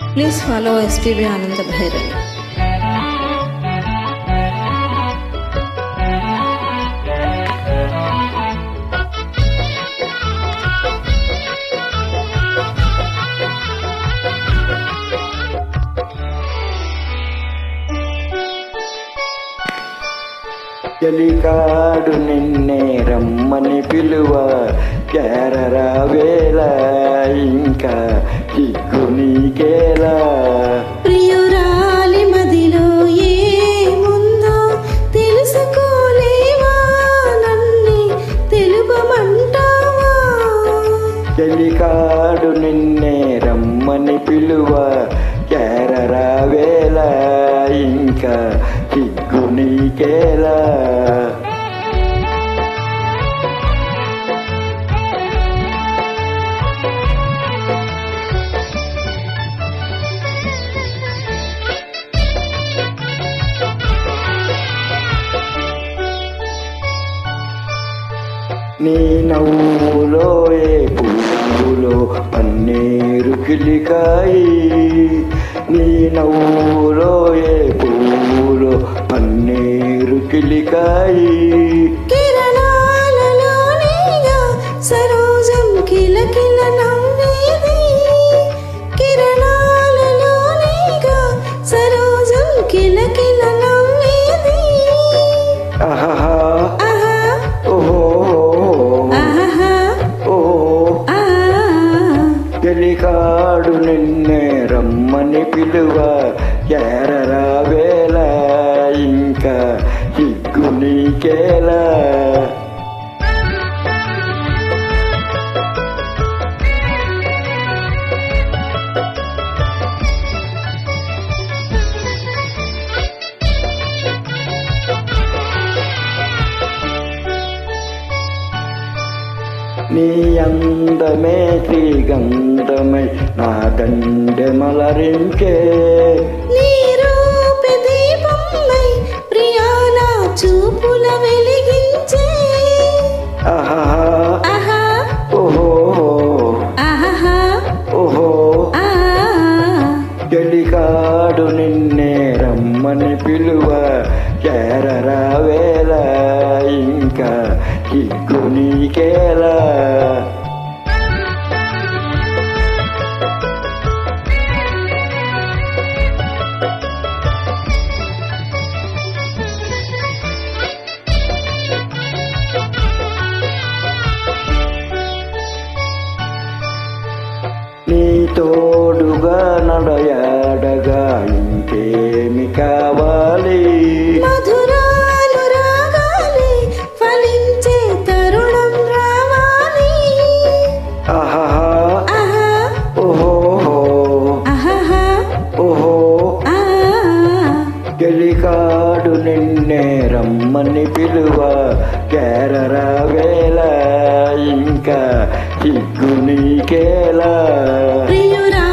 Please follow SPB Ananda Bhairavi. చెలికాడు నిన్నే రమ్మని పిలువ కేరరా వేళ ఇంకా చిక్కు నీకేలా ప్రియురాలి మదిలో ఏముందో తెలుసుకోలేవా నన్ను తెలుపమంటావా చెలికాడు నిన్నే రమ్మని పిలువ కేరరా వేళ ఇంకా చిక్కు నీకేలా నీ నవ్వులో ఏ పువ్వులో పన్నీరు కిలికాయి నీ నవ్వులో ఏ పువ్వులో పన్నీరు కిలికాయి కిరణాలలోనేగా సరోజం కిలకిల నవ్వేది కిరణాలలోనేగా సరోజం కిలకిల నవ్వేది ఆహా ఆహా ఓహో ఆహా ఆ చెలికాడు నిన్నే రమ్మని పిలువ కేరరా వేళ ఇంకా చిక్కు నీకేలా నీ అందమే శ్రీగంధమై నా దండె మలరింకే నీ రూప దీపమై ప్రియాల చూపుల వెలిగించే ఆహా ఆహా ఓహో ఆహా ఓహో ఆ చెలికాడు నిన్నే రమ్మని పిలువ కేరరా వేళ ఇంకా చిక్కు నీకేలా నీ తోడుగా నడయాడగా ఇంకేమి కావాలి మధురాలు రాగాలి ఫలించే తరుణం రావాలి ఆహా ఆహా ఓహో ఆహా ఓహో ఆ చెలికాడు నిన్నే రమ్మని పిలువ కేరరా వేళ ఇంకా చిక్కు నీకేలా ప్రియురా